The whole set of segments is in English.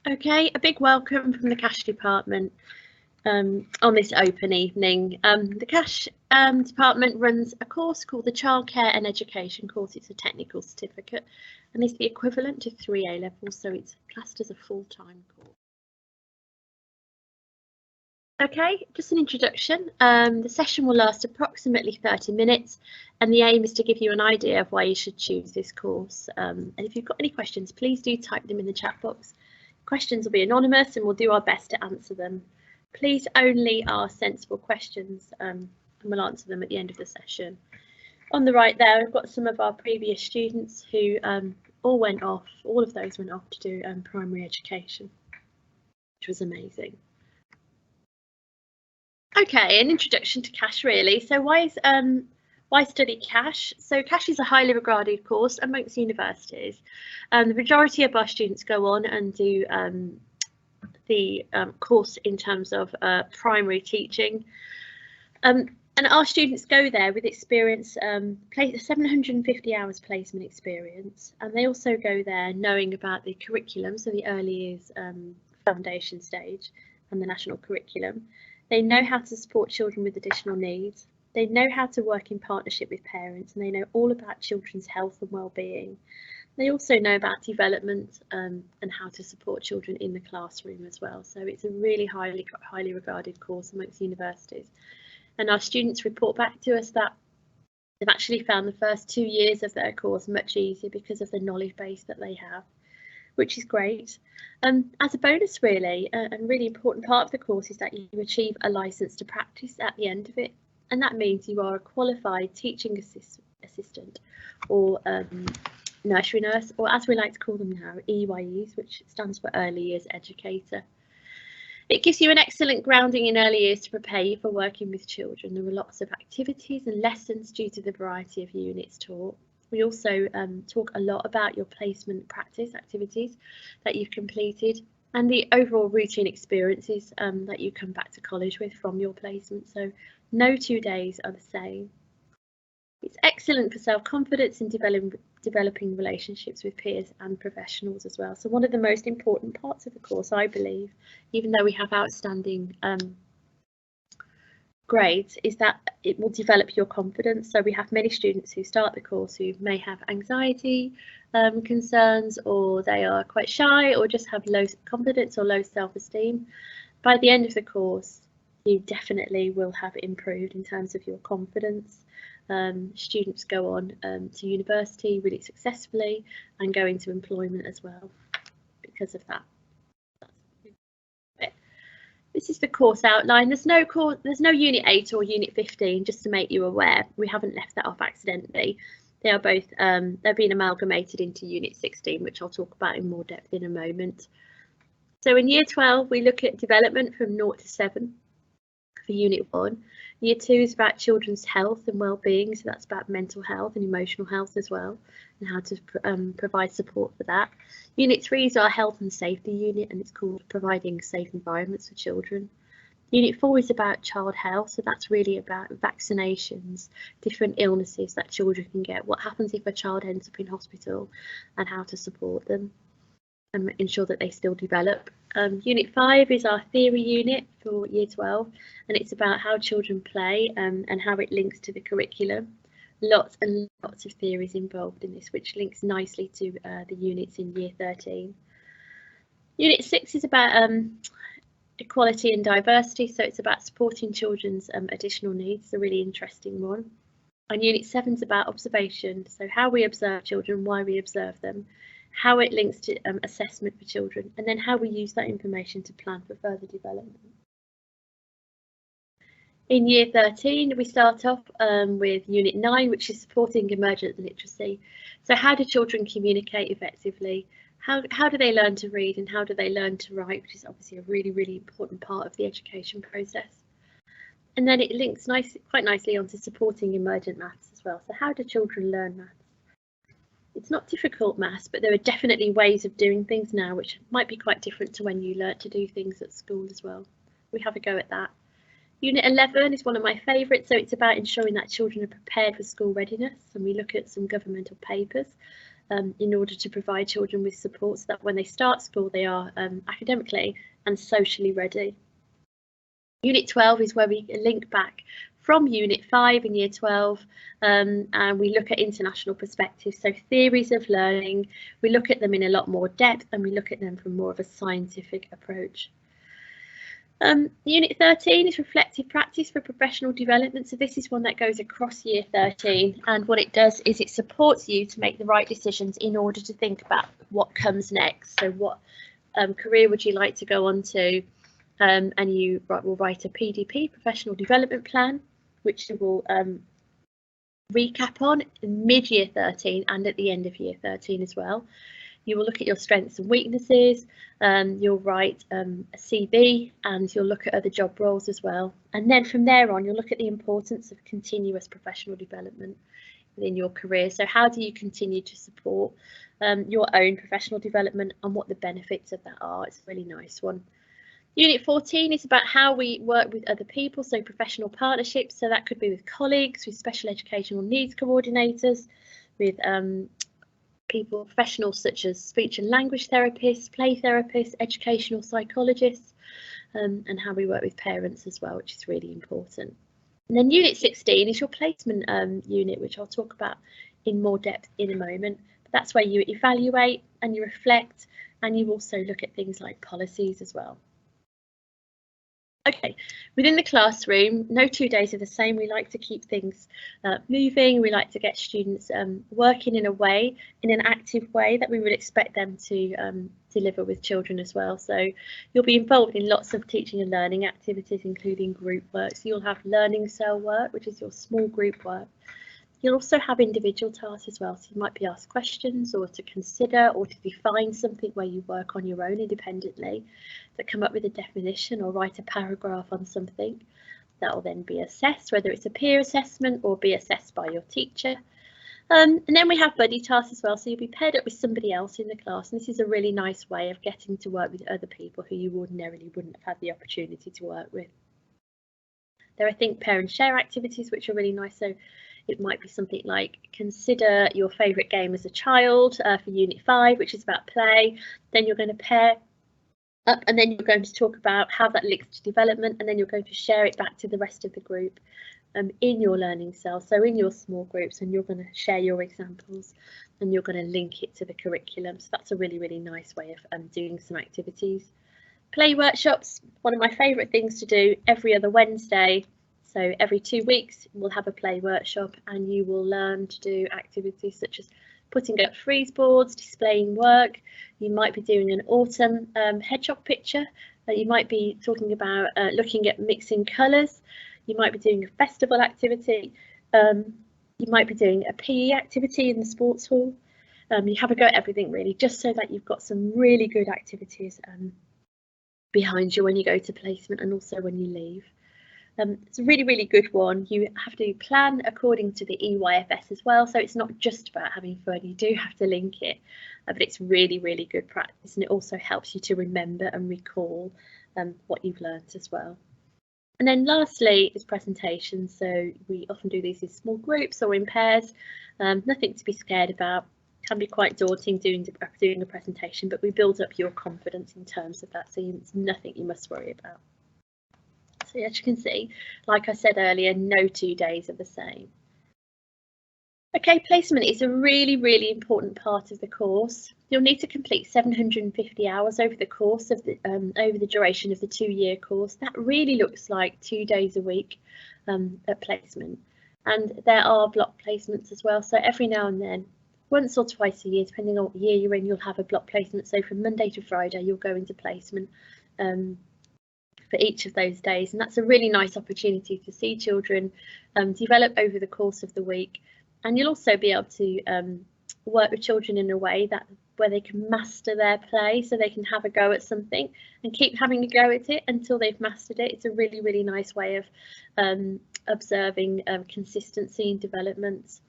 Okay, a big welcome from the Cash Department on this open evening. The Cash Department runs a course called the Childcare and Education course. It's a technical certificate and it's the equivalent to 3 A levels, so it's classed as a full-time course. Okay, just an introduction. The session will last approximately 30 minutes and the aim is to give you an idea of why you should choose this course. And if you've got any questions, please do type them in the chat box. Questions will be anonymous and we'll do our best to answer them. Please only ask sensible questions and we'll answer them at the end of the session. On the right there, we've got some of our previous students who all of those went off to do primary education, which was amazing. Okay, an introduction to Cash really. So why study Cash? So Cash is a highly regarded course amongst universities. The majority of our students go on and do the course in terms of primary teaching. And our students go there with experience, 750 hours placement experience, and they also go there knowing about the curriculum, so the early years foundation stage and the national curriculum. They know how to support children with additional needs. They know how to work in partnership with parents and they know all about children's health and well-being. They also know about development and how to support children in the classroom as well. So it's a really highly regarded course amongst universities. And our students report back to us that they've actually found the first 2 years of their course much easier because of the knowledge base that they have, which is great. As a bonus really, a really important part of the course is that you achieve a licence to practice at the end of it. And that means you are a qualified teaching assistant or nursery nurse, or as we like to call them now, EYEs, which stands for Early Years Educator. It gives you an excellent grounding in early years to prepare you for working with children. There are lots of activities and lessons due to the variety of units taught. We also talk a lot about your placement practice activities that you've completed and the overall routine experiences that you come back to college with from your placement. So no 2 days are the same. It's excellent for self-confidence and developing relationships with peers and professionals as well. So one of the most important parts of the course, I believe, even though we have outstanding grades, is that it will develop your confidence. So we have many students who start the course who may have anxiety concerns, or they are quite shy, or just have low confidence or low self-esteem. By the end of the course, you definitely will have improved in terms of your confidence. Students go on to university really successfully and go into employment as well because of that. This is the course outline. There's no Unit 8 or Unit 15, just to make you aware. We haven't left that off accidentally. They are both, they're being amalgamated into Unit 16, which I'll talk about in more depth in a moment. So in Year 12, we look at development from 0 to 7 for Unit 1. Year 2 is about children's health and well-being, so that's about mental health and emotional health as well, and how to provide support for that. Unit 3 is our health and safety unit, and it's called providing safe environments for children. Unit 4 is about child health, so that's really about vaccinations, different illnesses that children can get, what happens if a child ends up in hospital, and how to support them and ensure that they still develop. Unit 5 is our theory unit for Year 12, and it's about how children play and how it links to the curriculum. Lots and lots of theories involved in this, which links nicely to the units in Year 13. Unit 6 is about equality and diversity, so it's about supporting children's additional needs, a really interesting one. And Unit 7 is about observation, so how we observe children, why we observe them, how it links to assessment for children, and then how we use that information to plan for further development. In Year 13, we start off with Unit 9, which is supporting emergent literacy. So how do children communicate effectively? How do they learn to read, and how do they learn to write, which is obviously a really, really important part of the education process. And then it links quite nicely onto supporting emergent maths as well. So how do children learn maths? It's not difficult maths, but there are definitely ways of doing things now which might be quite different to when you learnt to do things at school as well. We have a go at that. Unit 11 is one of my favourites, so it's about ensuring that children are prepared for school readiness, and we look at some governmental papers in order to provide children with support so that when they start school they are academically and socially ready. Unit 12 is where we link back from Unit 5 in Year 12 and we look at international perspectives, so theories of learning. We look at them in a lot more depth and we look at them from more of a scientific approach. Unit 13 is reflective practice for professional development. So this is one that goes across Year 13, and what it does is it supports you to make the right decisions in order to think about what comes next. So what career would you like to go on to? And you will write a PDP, professional development plan, which you will recap on in mid-Year 13 and at the end of Year 13 as well. You will look at your strengths and weaknesses, you'll write a CV, and you'll look at other job roles as well. And then from there on, you'll look at the importance of continuous professional development within your career. So how do you continue to support your own professional development and what the benefits of that are? It's a really nice one. Unit 14 is about how we work with other people, so professional partnerships. So that could be with colleagues, with special educational needs coordinators, with professionals such as speech and language therapists, play therapists, educational psychologists, and how we work with parents as well, which is really important. And then Unit 16 is your placement unit, which I'll talk about in more depth in a moment. But that's where you evaluate and you reflect, and you also look at things like policies as well. Okay, within the classroom, no 2 days are the same. We like to keep things moving. We like to get students working in a way, in an active way that we would expect them to deliver with children as well. So you'll be involved in lots of teaching and learning activities, including group work. So you'll have learning cell work, which is your small group work. You'll also have individual tasks as well, so you might be asked questions or to consider or to define something where you work on your own independently, to come up with a definition or write a paragraph on something. That will then be assessed, whether it's a peer assessment or be assessed by your teacher. And then we have buddy tasks as well, so you'll be paired up with somebody else in the class, and this is a really nice way of getting to work with other people who you ordinarily wouldn't have had the opportunity to work with. There are think, pair and share activities which are really nice. So it might be something like consider your favourite game as a child for Unit 5, which is about play. Then you're going to pair up and then you're going to talk about how that links to development, and then you're going to share it back to the rest of the group in your learning cell, so in your small groups, and you're going to share your examples and you're going to link it to the curriculum. So that's a really, really nice way of doing some activities. Play workshops, one of my favourite things to do every other Wednesday. So every 2 weeks we'll have a play workshop, and you will learn to do activities such as putting up freeze boards, displaying work. You might be doing an autumn hedgehog picture. You might be talking about looking at mixing colours. You might be doing a festival activity. You might be doing a PE activity in the sports hall. You have a go at everything really, just so that you've got some really good activities behind you when you go to placement and also when you leave. It's a really, really good one. You have to plan according to the EYFS as well, so it's not just about having fun, you do have to link it, but it's really, really good practice, and it also helps you to remember and recall what you've learnt as well. And then lastly is presentations. So we often do these in small groups or in pairs. Nothing to be scared about. Can be quite daunting doing a presentation, but we build up your confidence in terms of that, so it's nothing you must worry about. So as you can see, like I said earlier, no 2 days are the same. Okay, placement is a really, really important part of the course. You'll need to complete 750 hours over the course of the over the duration of the 2-year course. That really looks like 2 days a week at placement. And there are block placements as well. So every now and then, once or twice a year, depending on what year you're in, you'll have a block placement. So from Monday to Friday, you'll go into placement for each of those days, and that's a really nice opportunity to see children develop over the course of the week. And you'll also be able to work with children in a way where they can master their play, so they can have a go at something and keep having a go at it until they've mastered it. It's a really, really nice way of observing consistency and development.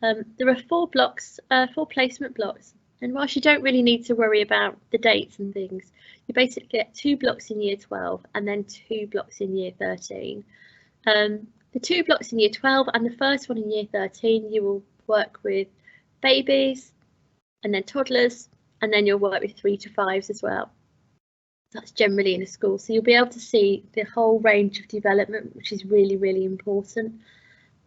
There are 4 blocks, 4 placement blocks. And whilst you don't really need to worry about the dates and things, you basically get 2 blocks in Year 12 and then 2 blocks in Year 13. The 2 blocks in Year 12 and the first one in Year 13, you will work with babies, and then toddlers, and then you'll work with 3 to 5s as well. That's generally in a school, so you'll be able to see the whole range of development, which is really, really important.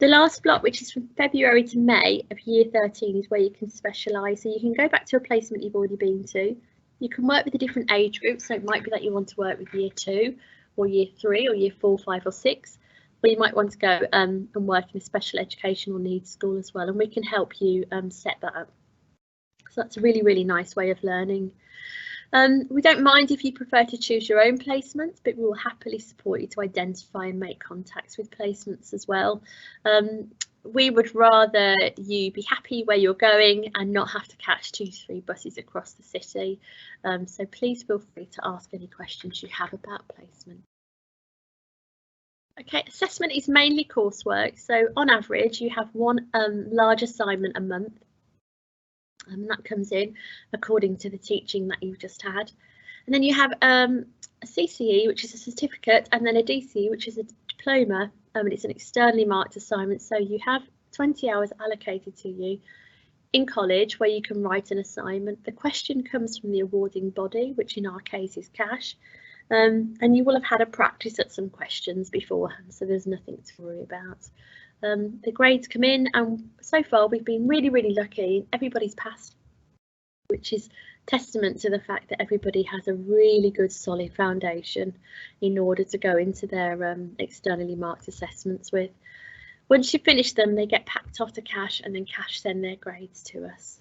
The last block, which is from February to May of year 13, is where you can specialise. So you can go back to a placement you've already been to. You can work with a different age group, so it might be that you want to work with year 2 or year 3 or year 4, 5 or 6, or you might want to go and work in a special educational needs school as well, and we can help you set that up. So that's a really, really nice way of learning. We don't mind if you prefer to choose your own placements, but we will happily support you to identify and make contacts with placements as well. We would rather you be happy where you're going and not have to catch 2 to 3 buses across the city. So please feel free to ask any questions you have about placement. Okay, assessment is mainly coursework. So on average, you have one large assignment a month. And that comes in according to the teaching that you've just had. And then you have a CCE, which is a certificate, and then a DCE, which is a diploma, and it's an externally marked assignment. So you have 20 hours allocated to you in college where you can write an assignment. The question comes from the awarding body, which in our case is CASH, and you will have had a practice at some questions beforehand, so there's nothing to worry about. The grades come in, and so far we've been really, really lucky. Everybody's passed, which is testament to the fact that everybody has a really good solid foundation in order to go into their externally marked assessments with. Once you finish them, they get packed off to CASH, and then CASH send their grades to us.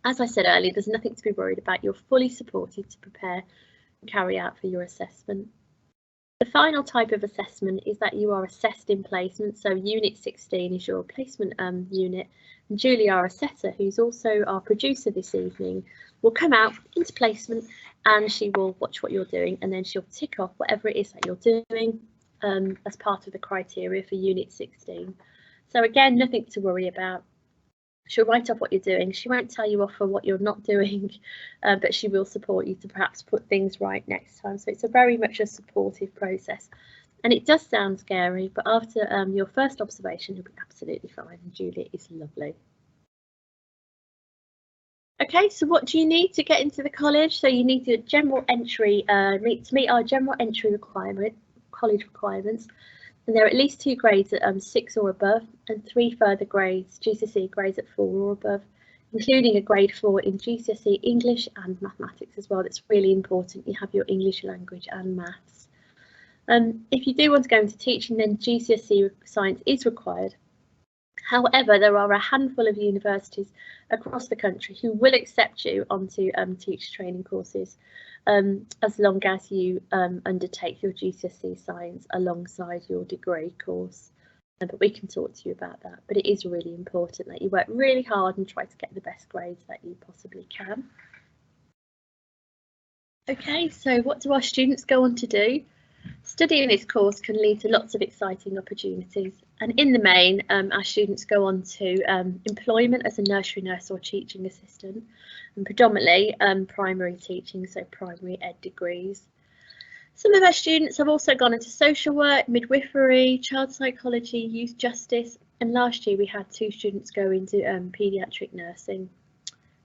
As I said earlier, there's nothing to be worried about. You're fully supported to prepare and carry out for your assessment. The final type of assessment is that you are assessed in placement. So Unit 16 is your placement unit, and Julie, our assessor, who's also our producer this evening, will come out into placement and she will watch what you're doing, and then she'll tick off whatever it is that you're doing as part of the criteria for Unit 16. So again, nothing to worry about. She'll write off what you're doing. She won't tell you off for what you're not doing, but she will support you to perhaps put things right next time. So it's a very much a supportive process. And it does sound scary, but after your first observation, you'll be absolutely fine. And Julia is lovely. Okay, so what do you need to get into the college? So you need a general entry, to meet our general entry college requirements. And there are at least 2 grades at 6 or above, and 3 further grades, GCSE grades at 4 or above, including a grade 4 in GCSE English and mathematics as well. That's really important. You have your English language and maths. If you do want to go into teaching, then GCSE science is required. However, there are a handful of universities across the country who will accept you onto teacher training courses, as long as you undertake your GCSE science alongside your degree course. But we can talk to you about that. But it is really important that you work really hard and try to get the best grades that you possibly can. Okay, so what do our students go on to do? Studying this course can lead to lots of exciting opportunities, and in the main, our students go on to employment as a nursery nurse or teaching assistant, and predominantly primary teaching, so primary ed degrees. Some of our students have also gone into social work, midwifery, child psychology, youth justice, and last year we had 2 students go into paediatric nursing.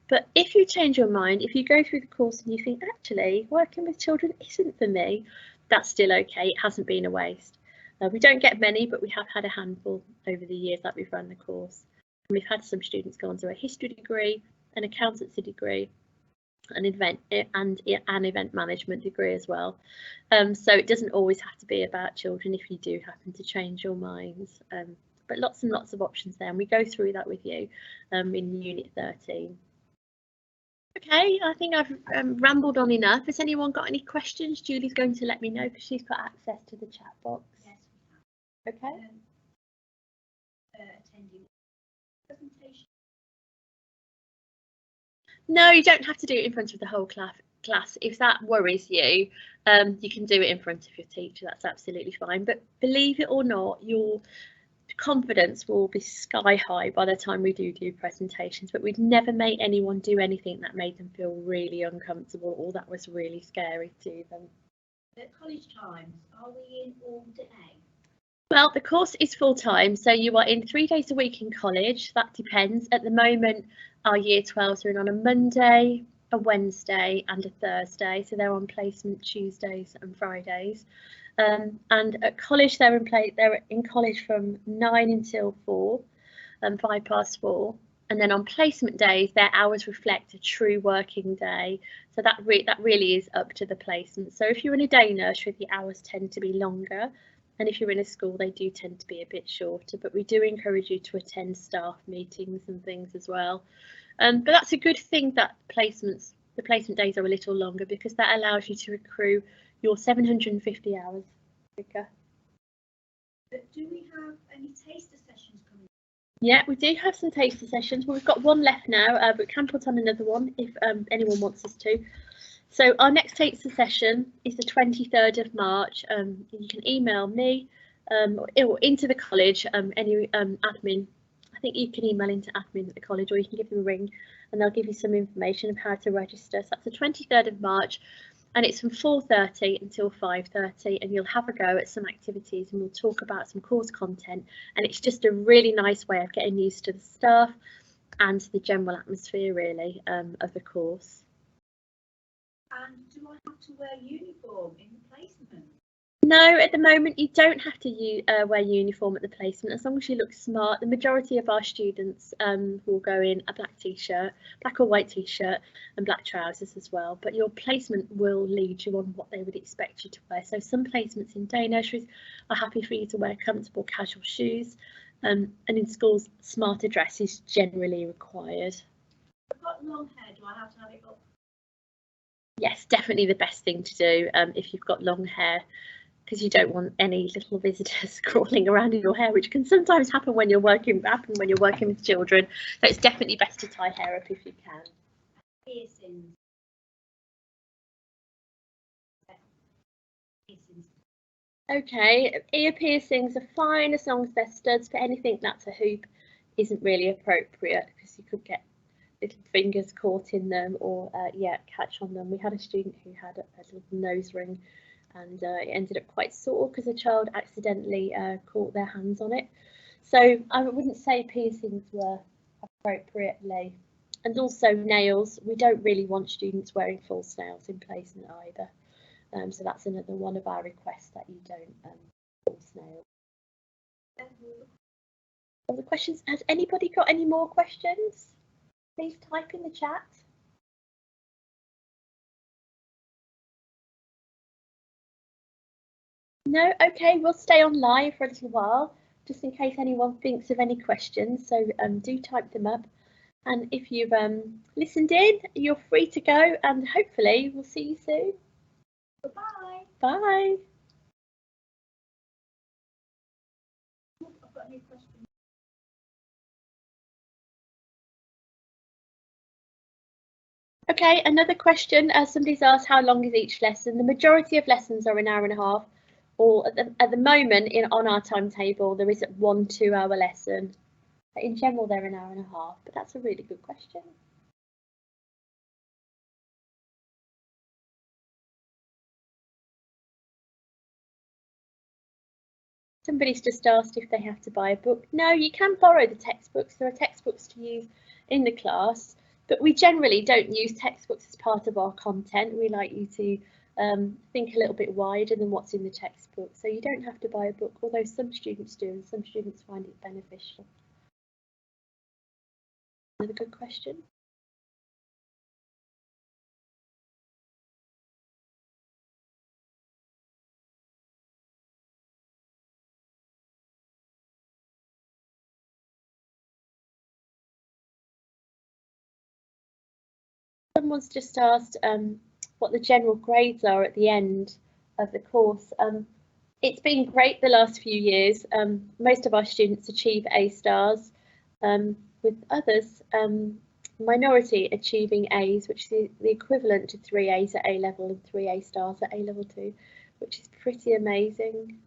But if you change your mind, if you go through the course and you think, actually, working with children isn't for me, that's still okay. It hasn't been a waste. We don't get many, but we have had a handful over the years that we've run the course. And we've had some students go on to a history degree, an accountancy degree, an event management degree as well. So it doesn't always have to be about children if you do happen to change your minds. But lots and lots of options there, and we go through that with you in Unit 13. Okay, I think I've rambled on enough. Has anyone got any questions? Julie's going to let me know because she's got access to the chat box. Yes, we have. Okay. Attending presentation. No, you don't have to do it in front of the whole class. If that worries you, you can do it in front of your teacher. That's absolutely fine. But believe it or not, your confidence will be sky high by the time we do presentations, but we'd never make anyone do anything that made them feel really uncomfortable or that was really scary to them. At college times, are we in all day? Well, the course is full-time, so you are in 3 days a week in college. That depends. At the moment, our Year 12s are in on a Monday, a Wednesday and a Thursday, so they're on placement Tuesdays and Fridays. And at college, they're in college from 9 until 4, 4:05. And then on placement days, their hours reflect a true working day. So that really is up to the placement. So if you're in a day nursery, the hours tend to be longer. And if you're in a school, they do tend to be a bit shorter, but we do encourage you to attend staff meetings and things as well. But that's a good thing that the placement days are a little longer, because that allows you to accrue your 750 hours quicker. But do we have any taster sessions coming up? Yeah, we do have some taster sessions. Well, we've got one left now, but we can put on another one if anyone wants us to. So our next taster session is the 23rd of March. You can email me or into the college, any admin. I think you can email into admin at the college, or you can give them a ring and they'll give you some information of how to register. So that's the 23rd of March, and it's from 4:30 until 5:30, and you'll have a go at some activities and we'll talk about some course content, and it's just a really nice way of getting used to the staff and the general atmosphere really of the course. And do I have to wear uniform in the placement? No, at the moment you don't have to wear uniform at the placement, as long as you look smart. The majority of our students will go in a black t-shirt, black or white t-shirt and black trousers as well, but your placement will lead you on what they would expect you to wear. So some placements in day nurseries are happy for you to wear comfortable casual shoes, and in schools smarter dress is generally required. I've got long hair, do I have to have it up? Yes, definitely the best thing to do if you've got long hair, because you don't want any little visitors crawling around in your hair, which can sometimes happen when you're working with children. So it's definitely best to tie hair up if you can. Piercings. Okay, ear piercings are fine as long as they're studs, but anything that's a hoop isn't really appropriate, because you could get little fingers caught in them or catch on them. We had a student who had a little nose ring, and it ended up quite sore because a child accidentally caught their hands on it. So I wouldn't say piercings were appropriately. And also nails, we don't really want students wearing false nails in placement either. So that's another one of our requests, that you don't false nails. Other questions? Has anybody got any more questions? Please type in the chat. No? Okay, we'll stay on live for a little while, just in case anyone thinks of any questions. So do type them up. And if you've listened in, you're free to go, and hopefully we'll see you soon. Bye. Bye. I've got a new question. Okay, another question. Somebody's asked, how long is each lesson? The majority of lessons are an hour and a half, or at the moment on our timetable there is 1 2-hour lesson. In general they're an hour and a half, but that's a really good question. Somebody's just asked if they have to buy a book. No, you can borrow the textbooks. There are textbooks to use in the class, but we generally don't use textbooks as part of our content. We like you to think a little bit wider than what's in the textbook. So you don't have to buy a book, although some students do, and some students find it beneficial. Another good question. Someone's just asked what the general grades are at the end of the course. It's been great the last few years. Most of our students achieve A stars, with others, minority achieving A's, which is the equivalent to 3 A's at A level and 3 A stars at A level 2, which is pretty amazing.